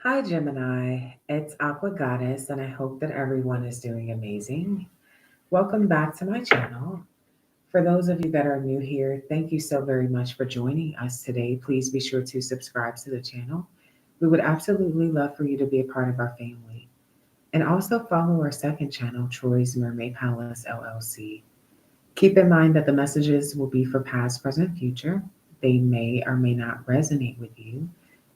Hi, Gemini. It's Aqua Goddess, and I hope that everyone is doing amazing. Welcome back to my channel. For those of you that are new here, thank you so very much for joining us today. Please be sure to subscribe to the channel. We would absolutely love for you to be a part of our family. And also follow our second channel, Troy's Mermaid Palace LLC. Keep in mind that the messages will be for past, present, future. They may or may not resonate with you.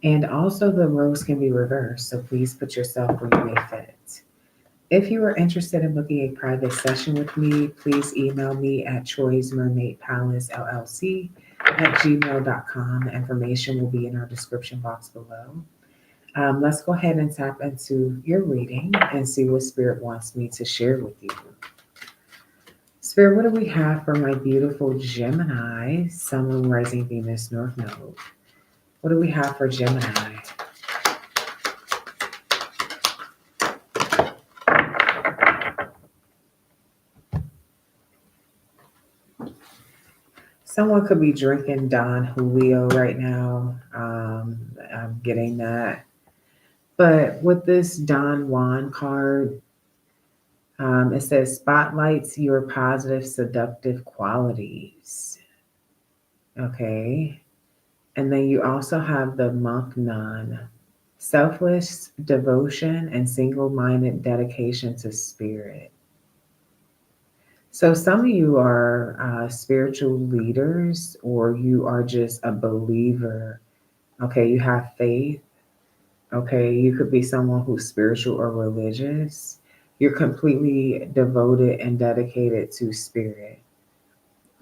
And also, the roles can be reversed, so please put yourself where you may fit. If you are interested in booking a private session with me, please email me at Troy's Mermaid Palace LLC at gmail.com. The information will be in our description box below. Let's go ahead and tap into your reading and see what Spirit wants me to share with you. Spirit, what do we have for my beautiful Gemini, Sun, Moon, Rising, Venus, North Node? What do we have for Gemini? Someone could be drinking Don Julio right now. I'm getting that. But with this Don Juan card, it says spotlights your positive, seductive qualities. Okay. And then you also have the monk nun, selfless devotion and single minded dedication to spirit. So, some of you are spiritual leaders, or you are just a believer. Okay, you have faith. Okay, you could be someone who's spiritual or religious. You're completely devoted and dedicated to spirit.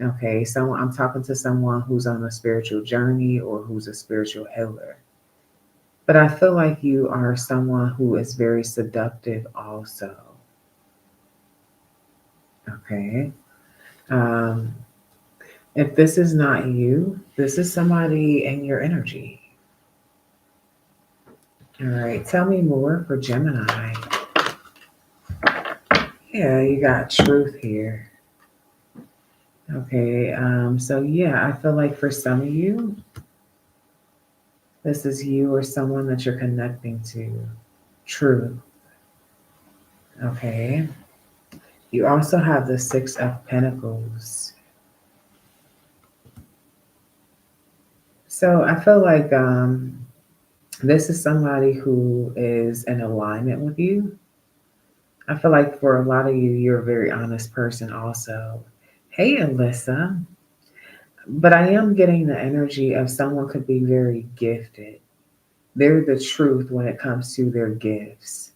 Okay, so I'm talking to someone who's on a spiritual journey or who's a spiritual healer. But I feel like you are someone who is very seductive also. Okay. Um, if this is not you, this is somebody in your energy. All right. Tell me more for Gemini. Yeah, you got truth here. Okay. So yeah, I feel like for some of you, this is you or someone that you're connecting to. Truth. Okay. You also have the Six of Pentacles. So I feel like this is somebody who is in alignment with you. I feel like for a lot of you, you're a very honest person also. Hey, Alyssa. But I am getting the energy of someone could be very gifted. They're the truth when it comes to their gifts.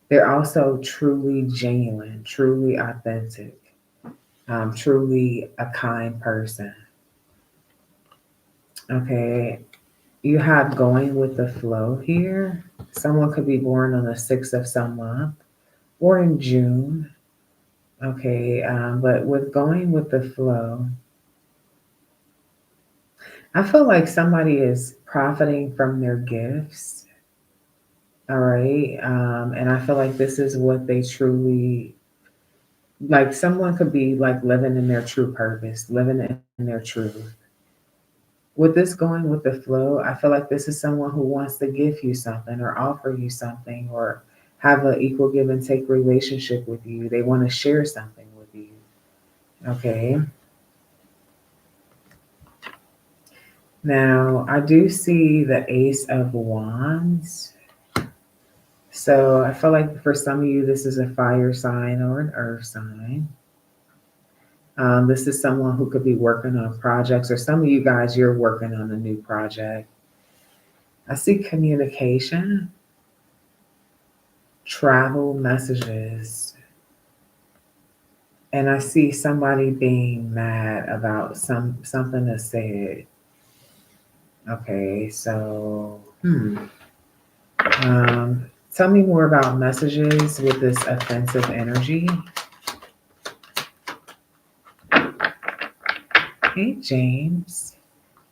They're also truly genuine, truly authentic, truly a kind person. Okay, you have going with the flow here. Someone could be born on the 6th of some month or in June. Okay, but with going with the flow, I feel like somebody is profiting from their gifts. All right. And I feel like this is what they truly like. Someone could be like living in their true purpose, living in their truth. With this going with the flow, I feel like this is someone who wants to give you something or offer you something or have an equal give and take relationship with you. They want to share something with you. Okay. Now, I do see the Ace of Wands. So I feel like for some of you, this is a fire sign or an earth sign. This is someone who could be working on projects, or some of you guys, you're working on a new project. I see communication, travel messages, and I see somebody being mad about something that's said. Okay, so um, tell me more about messages with this offensive energy. Hey, James.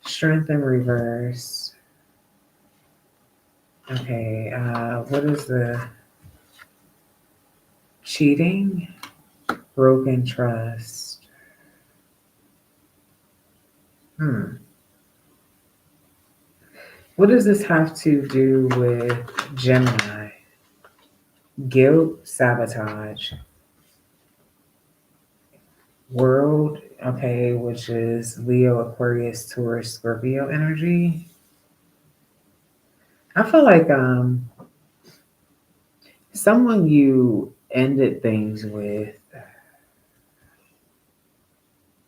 Strength in reverse. Okay, what is the cheating? Broken trust. Hmm. What does this have to do with Gemini? Guilt, sabotage, world, okay, which is Leo, Aquarius, Taurus, Scorpio energy. I feel like someone you ended things with,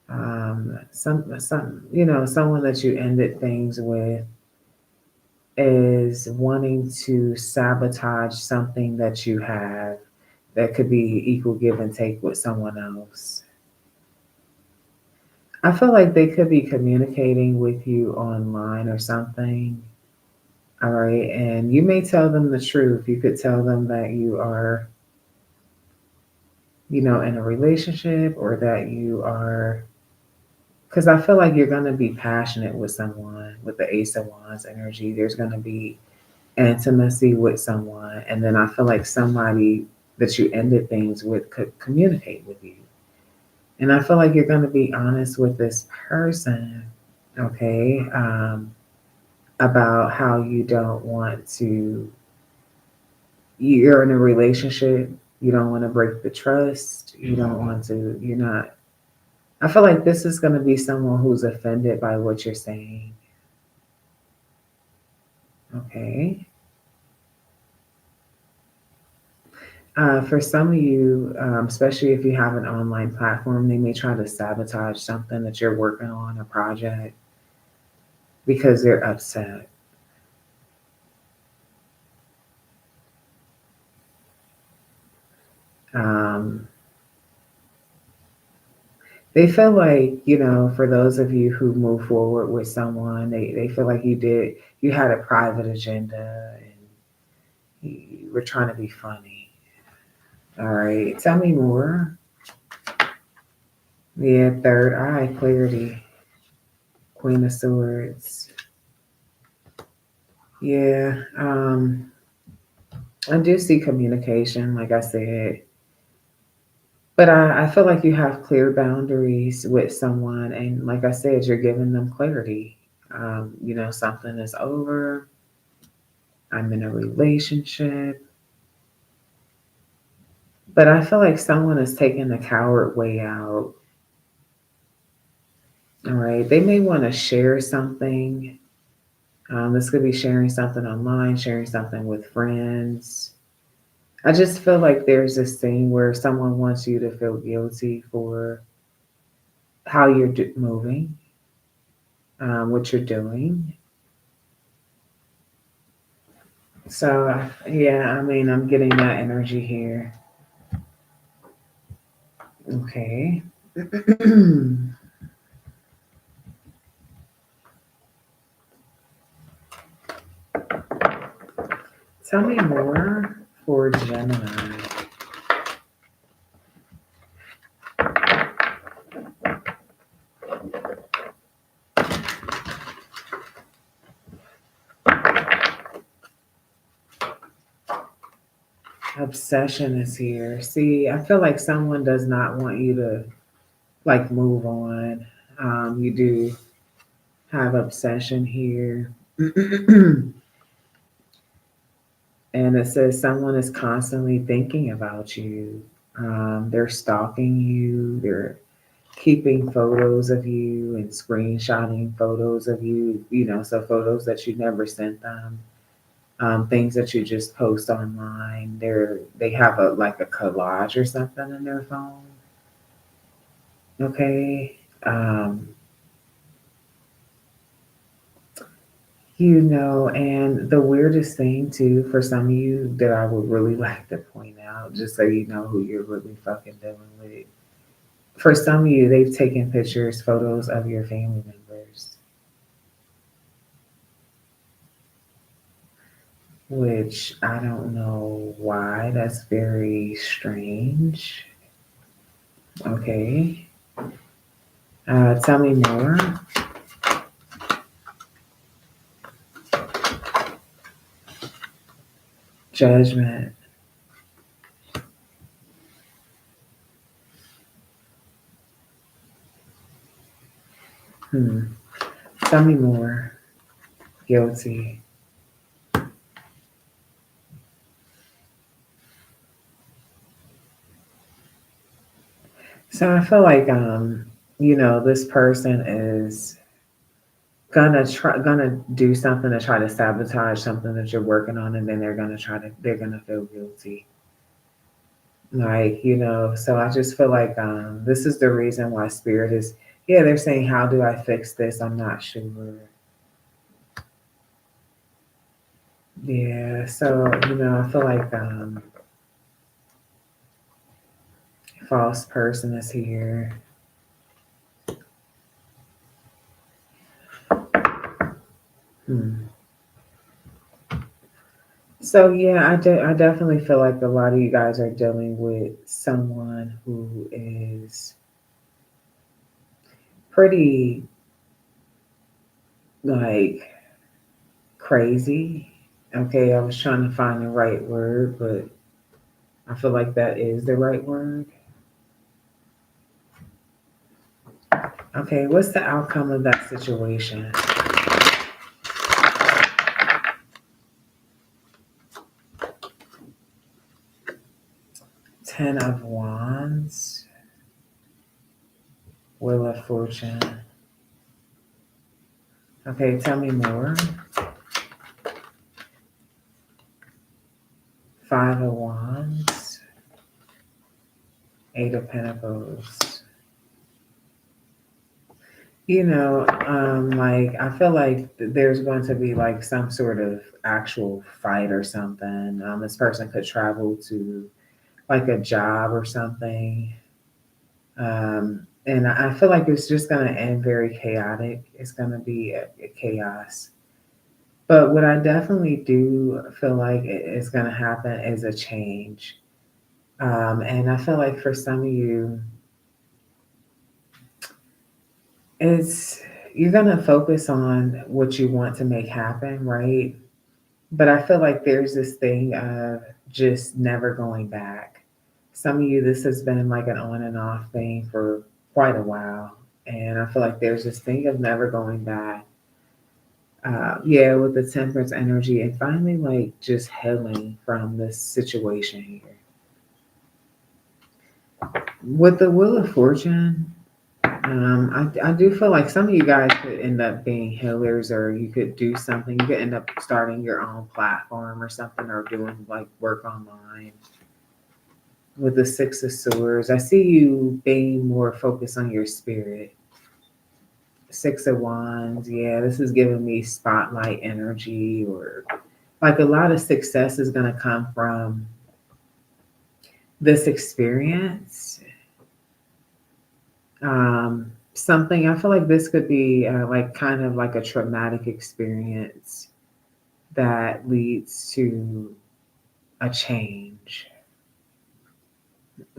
someone that you ended things with is wanting to sabotage something that you have that could be equal give and take with someone else. I feel like they could be communicating with you online or something. All right. And you may tell them the truth. You could tell them that you are, in a relationship, or that you are, because I feel like you're going to be passionate with someone with the Ace of Wands energy. There's going to be intimacy with someone. And then I feel like somebody that you ended things with could communicate with you. And I feel like you're going to be honest with this person, okay, about how you don't want to, you're in a relationship, you don't want to break the trust, you don't want to, you're not. I feel like this is going to be someone who's offended by what you're saying, okay? For some of you, especially if you have an online platform, they may try to sabotage something that you're working on, a project, because they're upset. Um, they feel like, for those of you who move forward with someone, they feel like you had a private agenda and you were trying to be funny. All right, tell me more. Yeah, third eye, clarity, Queen of Swords. Yeah, I do see communication, like I said, but I feel like you have clear boundaries with someone, and like I said, you're giving them clarity. Something is over. I'm in a relationship, but I feel like someone is taking the coward way out. All right, they may want to share something. This could be sharing something online, sharing something with friends. I just feel like there's this thing where someone wants you to feel guilty for how you're moving, what you're doing. So, yeah, I mean, I'm getting that energy here. Okay. Tell me more for Gemini. Obsession is here. See, I feel like someone does not want you to like move on. You do have obsession here. And it says someone is constantly thinking about you. They're stalking you. They're keeping photos of you and screenshotting photos of you, so photos that you never sent them, things that you just post online. They have a collage or something in their phone. Okay. And the weirdest thing too, for some of you that I would really like to point out, just so you know who you're really fucking dealing with. For some of you, they've taken pictures, photos of your family members, which I don't know why. That's very strange. Okay. Tell me more. Judgment. Hmm. Tell me more. Guilty. So I feel like this person is gonna do something to try to sabotage something that you're working on, and then they're gonna feel guilty. Like, so I just feel like this is the reason why spirit is, yeah, they're saying, how do I fix this? I'm not sure. Yeah, so I feel like false person is here. Hmm. So yeah, I definitely feel like a lot of you guys are dealing with someone who is pretty like crazy. Okay, I was trying to find the right word, but I feel like that is the right word. Okay, what's the outcome of that situation? 10 of Wands, Wheel of Fortune. Okay, tell me more. 5 of Wands, 8 of Pentacles. Like I feel like there's going to be like some sort of actual fight or something. This person could travel to like a job or something. And I feel like it's just going to end very chaotic. It's going to be a chaos. But what I definitely do feel like is going to happen is a change. And I feel like for some of you, it's you're going to focus on what you want to make happen, right? But I feel like there's this thing of just never going back. Some of you, this has been like an on and off thing for quite a while. And I feel like there's this thing of never going back. Yeah, with the temperance energy and finally like just healing from this situation here. With the Wheel of Fortune, I do feel like some of you guys could end up being healers, or you could do something. You could end up starting your own platform or something, or doing like work online. With the Six of Swords, I see you being more focused on your spirit. 6 of Wands, yeah, this is giving me spotlight energy, or like a lot of success is going to come from this experience. Something I feel like this could be like kind of like a traumatic experience that leads to a change.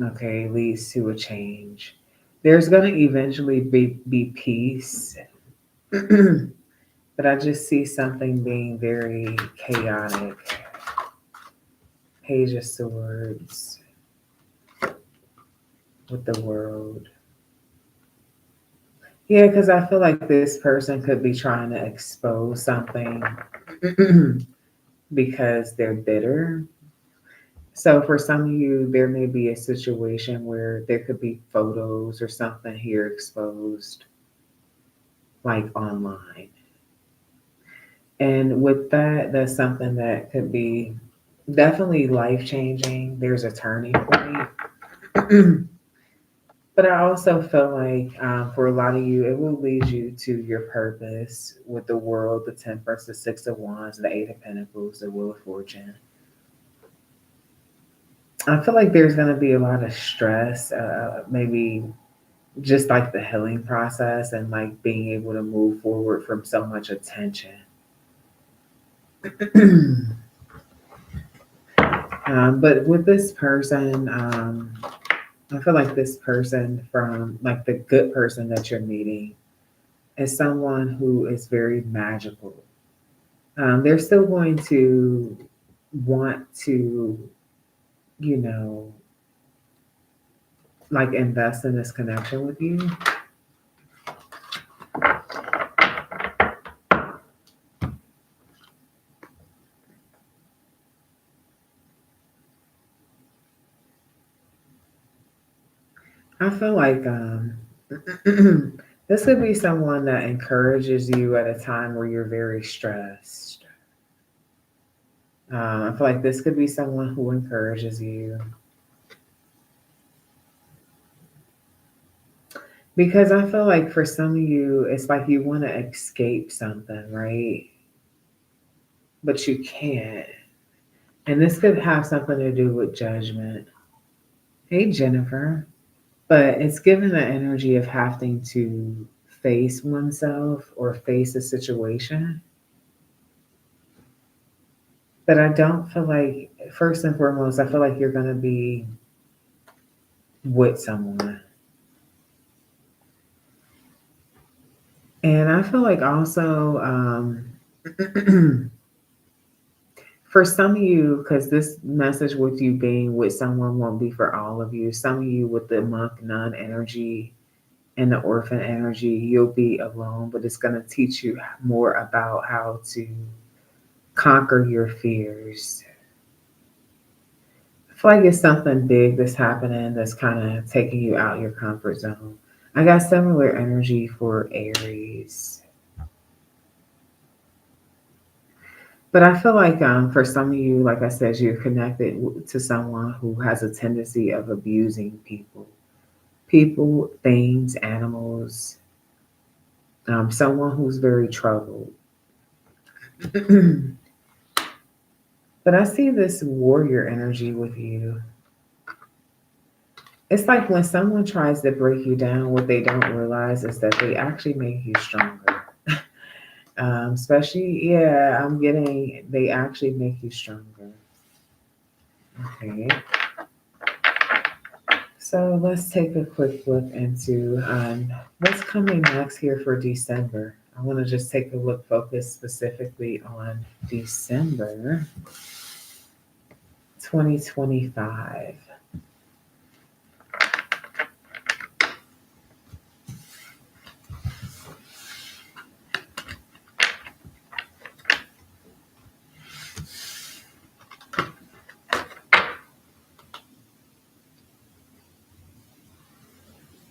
Okay, leads to a change. There's going to eventually be peace, but I just see something being very chaotic. Page of Swords with the World. Yeah, because I feel like this person could be trying to expose something because they're bitter. So for some of you, there may be a situation where there could be photos or something here exposed, like online. And with that, that's something that could be definitely life changing. There's a turning point. But I also feel like for a lot of you, it will lead you to your purpose with the World, the Temperance, the 6 of Wands, the 8 of Pentacles, the Wheel of Fortune. I feel like there's going to be a lot of stress, maybe just like the healing process and like being able to move forward from so much attention. But with this person, I feel like this person, from like the good person that you're meeting, is someone who is very magical. They're still going to want to, you know, like invest in this connection with you. I feel like this could be someone that encourages you at a time where you're very stressed. I feel like this could be someone who encourages you because I feel like for some of you, it's like you want to escape something, right? But you can't. And this could have something to do with judgment. Hey, Jennifer. But it's given the energy of having to face oneself or face a situation. But I don't feel like, first and foremost, I feel like you're going to be with someone. And I feel like also, for some of you, because this message with you being with someone won't be for all of you, some of you with the monk nun energy and the orphan energy, you'll be alone, but it's going to teach you more about how to conquer your fears. I feel like it's something big that's happening that's kind of taking you out your comfort zone. I got similar energy for Aries. But I feel like for some of you, like I said, you're connected to someone who has a tendency of abusing people, things, animals, someone who's very troubled. But I see this warrior energy with you. It's like when someone tries to break you down, what they don't realize is that they actually make you stronger. Especially, yeah, I'm getting, they actually make you stronger. Okay. So let's take a quick look into what's coming next here for December. I want to just take a look, focus specifically on December 2025.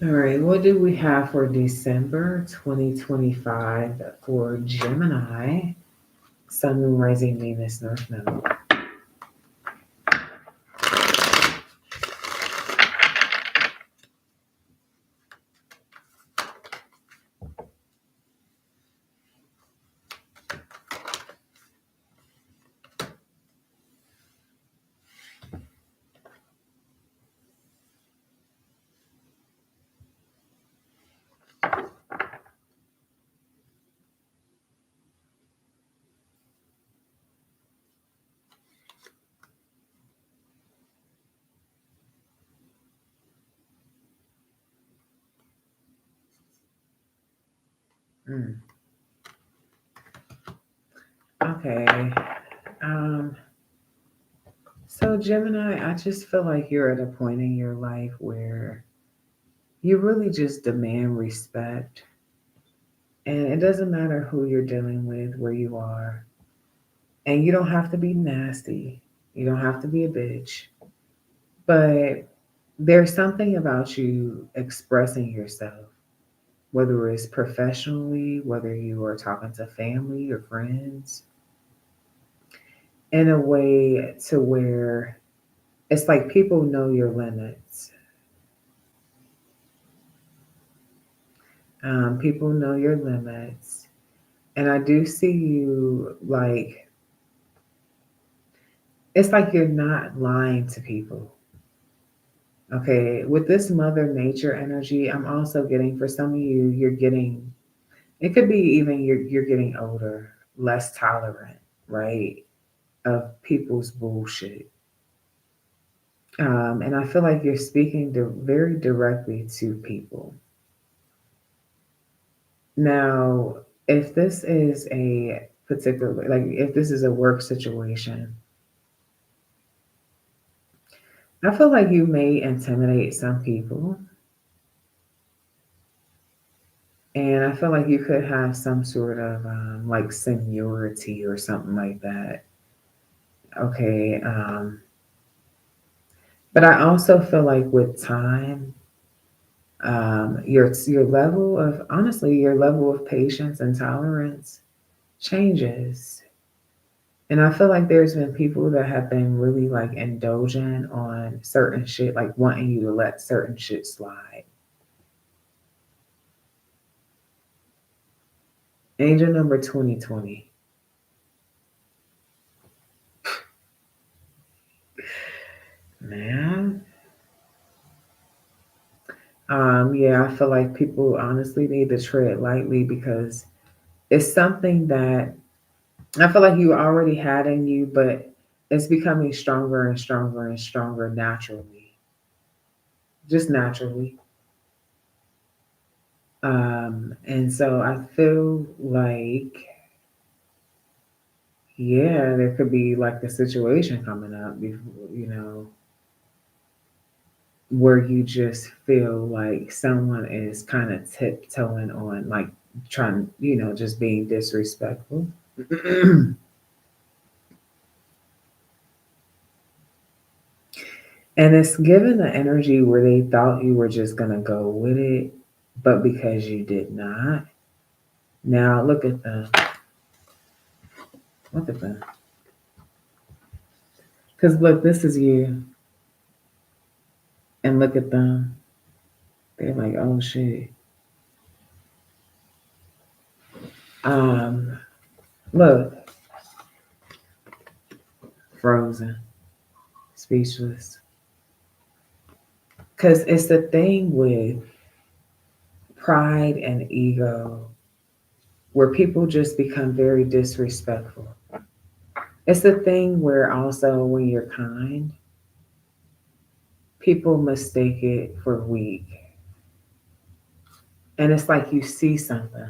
All right, what do we have for December 2025 for Gemini, Sun, Moon, Rising, Venus, North Node? Mm, okay. Um, so, Gemini, I just feel like you're at a point in your life where you really just demand respect. And it doesn't matter who you're dealing with, where you are. And you don't have to be nasty, you don't have to be a bitch. But there's something about you expressing yourself, whether it's professionally, whether you are talking to family or friends, in a way to where it's like people know your limits. People know your limits. And I do see you like, it's like you're not lying to people. Okay, with this mother nature energy, I'm also getting for some of you, you're getting, it could be even you're getting older, less tolerant, right? Of people's bullshit. And I feel like you're speaking very directly to people. Now, if this is a particular, like if this is a work situation, I feel like you may intimidate some people. And I feel like you could have some sort of like seniority or something like that. Okay. But I also feel like with time, Your level of honestly, your level of patience and tolerance changes. And I feel like there's been people that have been really like indulgent on certain shit, like wanting you to let certain shit slide. Angel number 2020. Man. Yeah, I feel like people honestly need to tread lightly because it's something that I feel like you already had in you, but it's becoming stronger and stronger and stronger naturally, just naturally. And so I feel like, yeah, there could be like a situation coming up, where you just feel like someone is kind of tiptoeing on, like trying, just being disrespectful. And it's given the energy where they thought you were just going to go with it, but because you did not. Now look at them. Look at them. Because look, this is you. And look at them. They're like, oh shit. Um, Look, frozen, speechless. Because it's the thing with pride and ego where people just become very disrespectful. It's the thing where also when you're kind, people mistake it for weak. And it's like you see something.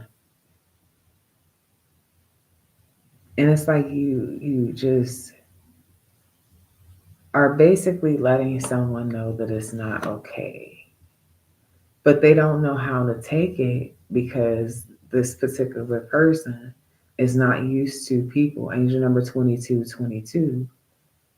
And it's like you just are basically letting someone know that it's not okay. But they don't know how to take it because this particular person is not used to people. Angel number 2222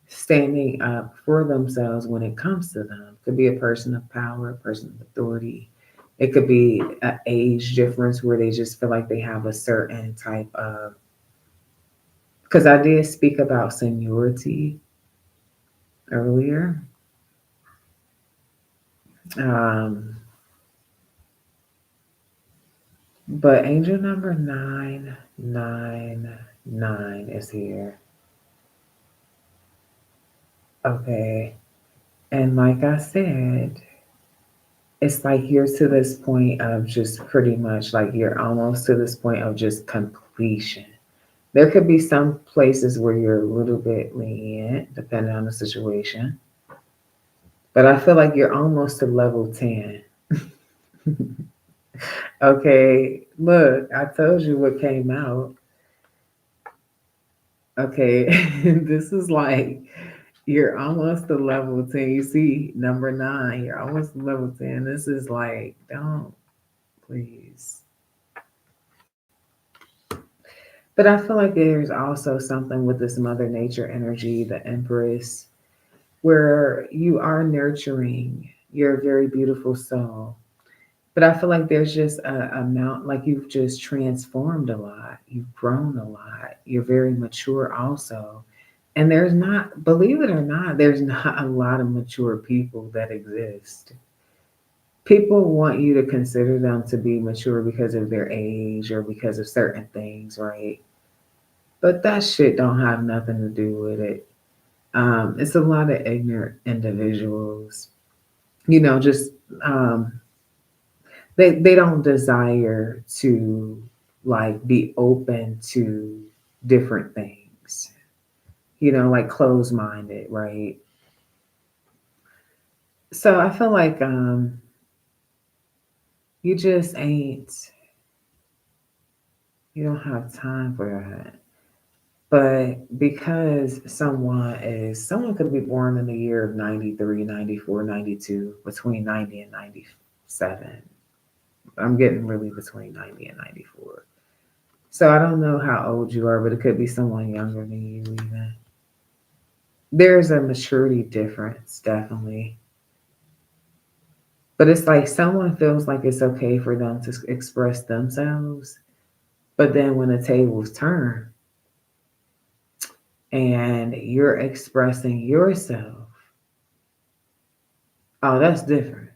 standing up for themselves when it comes to them. Could be a person of power, a person of authority. It could be an age difference where they just feel like they have a certain type of, because I did speak about seniority earlier. Um, but angel number 999 is here. Okay. And like I said, it's like you're to this point of just pretty much like you're almost to this point of just completion. There could be some places where you're a little bit lenient, depending on the situation. But I feel like you're almost to level 10. Okay, look, I told you what came out. Okay, this is like you're almost to level 10. You see, number 9, you're almost to level 10. This is like, don't, please. But I feel like there's also something with this Mother Nature energy, the Empress, where you are nurturing your very beautiful soul. But I feel like there's just a amount, like you've just transformed a lot. You've grown a lot. You're very mature also. And there's not, believe it or not, there's not a lot of mature people that exist. People want you to consider them to be mature because of their age or because of certain things, right? But that shit don't have nothing to do with it. It's a lot of ignorant individuals, just um, they don't desire to like be open to different things, like closed minded, right? So I feel like you just ain't, you don't have time for that. But because someone could be born in the year of 93, 94, 92, between 90 and 97. I'm getting really between 90 and 94. So I don't know how old you are, but it could be someone younger than you even. There's a maturity difference, definitely. But it's like someone feels like it's okay for them to express themselves, but then when the tables turn and you're expressing yourself, oh, that's different.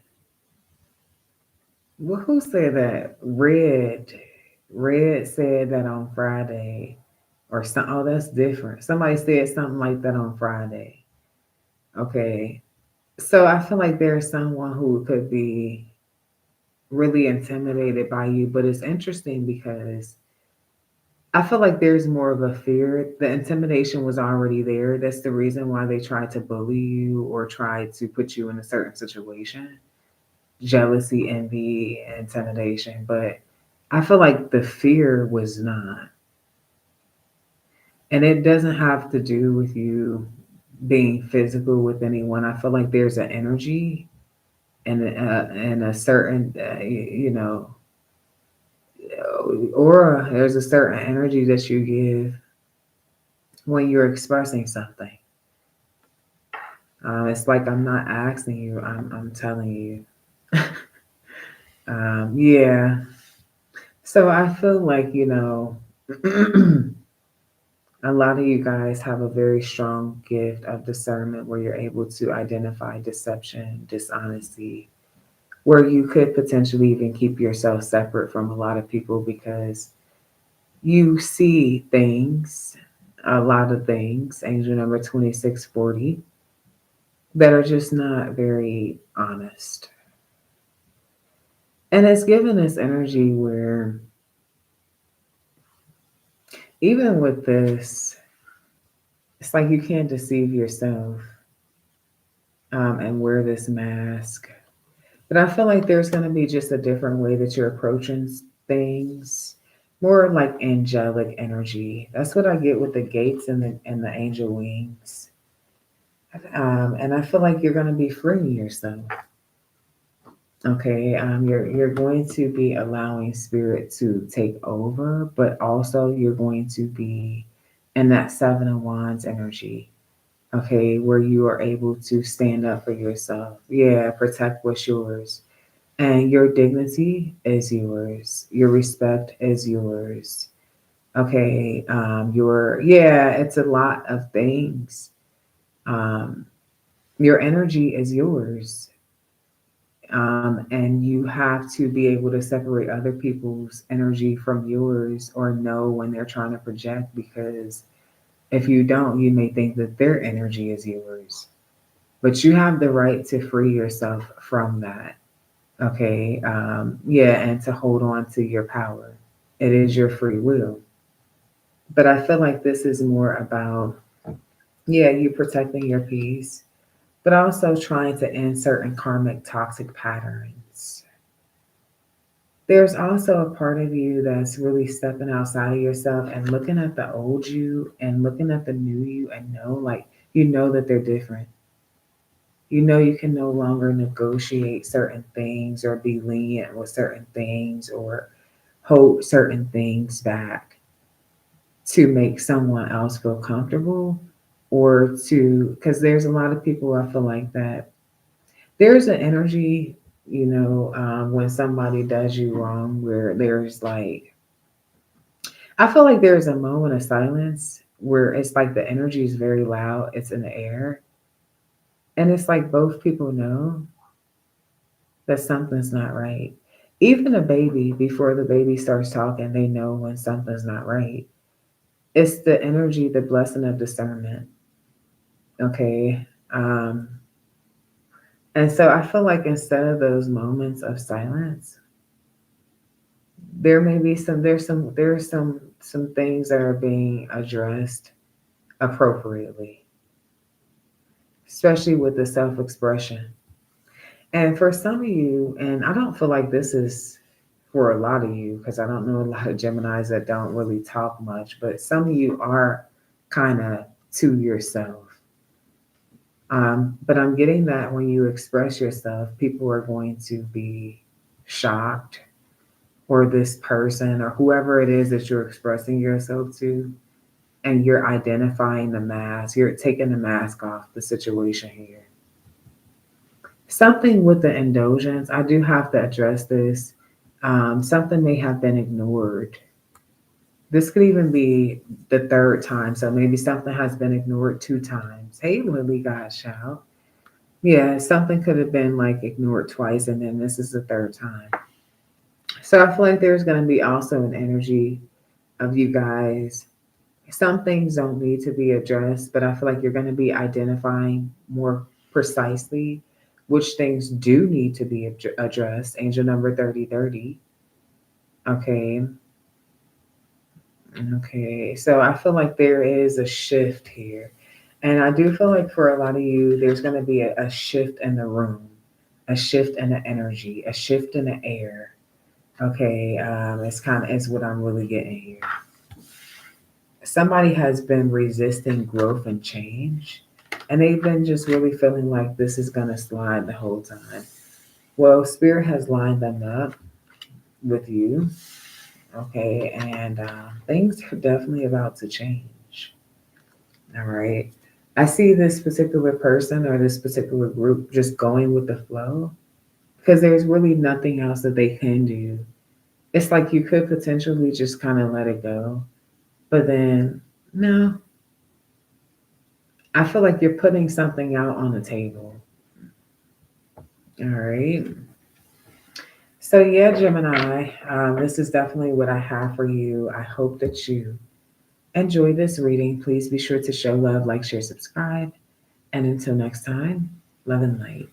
Well, who said that? Red said that on Friday, or some. Oh, that's different. Somebody said something like that on Friday. Okay, so I feel like there's someone who could be really intimidated by you, but it's interesting because I feel like there's more of a fear. The intimidation was already there. That's the reason why they tried to bully you or tried to put you in a certain situation. Jealousy, envy, intimidation. But I feel like the fear was not. And it doesn't have to do with you being physical with anyone. I feel like there's an energy and a certain, aura. There's a certain energy that you give when you're expressing something. It's like I'm not asking you, I'm telling you. Yeah. So I feel like, a lot of you guys have a very strong gift of discernment where you're able to identify deception, dishonesty, where you could potentially even keep yourself separate from a lot of people because you see things, a lot of things, angel number 2640, that are just not very honest. And it's given this energy where, even with this, it's like you can't deceive yourself and wear this mask. But I feel like there's going to be just a different way that you're approaching things, more like angelic energy. That's what I get with the gates and the angel wings. And I feel like you're going to be freeing yourself. Okay, you're going to be allowing spirit to take over, but also you're going to be in that seven of wands energy. Okay, where you are able to stand up for yourself. Yeah, protect what's yours. And your dignity is yours. Your respect is yours. Okay, yeah, it's a lot of things. Um, your energy is yours. And you have to be able to separate other people's energy from yours or know when they're trying to project because if you don't, you may think that their energy is yours. But you have the right to free yourself from that. Okay. Yeah. And to hold on to your power. It is your free will. But I feel like this is more about, yeah, you protecting your peace, but also trying to end certain karmic toxic patterns. There's also a part of you that's really stepping outside of yourself and looking at the old you and looking at the new you and know, like, you know that they're different. You know you can no longer negotiate certain things or be lenient with certain things or hold certain things back to make someone else feel comfortable or to, because there's a lot of people I feel like that there's an energy, when somebody does you wrong where there's like, I feel like there's a moment of silence where it's like the energy is very loud, it's in the air, and it's like both people know that something's not right. Even a baby, before the baby starts talking, they know when something's not right. It's the energy, the blessing of discernment. Okay. And so I feel like instead of those moments of silence, there may be some things that are being addressed appropriately, especially with the self-expression. And for some of you, and I don't feel like this is for a lot of you, because I don't know a lot of Geminis that don't really talk much, but some of you are kind of to yourself. But I'm getting that when you express yourself, people are going to be shocked, or this person, or whoever it is that you're expressing yourself to, and you're identifying the mask, you're taking the mask off the situation here. Something with the indulgence, I do have to address this. Something may have been ignored. This could even be the third time. So maybe something has been ignored two times. Hey, Lily, God's child. Yeah, something could have been like ignored twice, and then this is the third time. So I feel like there's going to be also an energy of you guys. Some things don't need to be addressed, but I feel like you're going to be identifying more precisely which things do need to be addressed. Angel number 3030. Okay. Okay. So I feel like there is a shift here. And I do feel like for a lot of you, there's going to be a shift in the room, a shift in the energy, a shift in the air. Okay. It's what I'm really getting here. Somebody has been resisting growth and change, and they've been just really feeling like this is going to slide the whole time. Well, Spirit has lined them up with you, okay, and things are definitely about to change. All right. I see this particular person or this particular group just going with the flow because there's really nothing else that they can do. It's like you could potentially just kind of let it go, but then no, I feel like you're putting something out on the table. All right. So, yeah, Gemini, this is definitely what I have for you. I hope that you enjoy this reading. Please be sure to show love, like, share, subscribe. And until next time, love and light.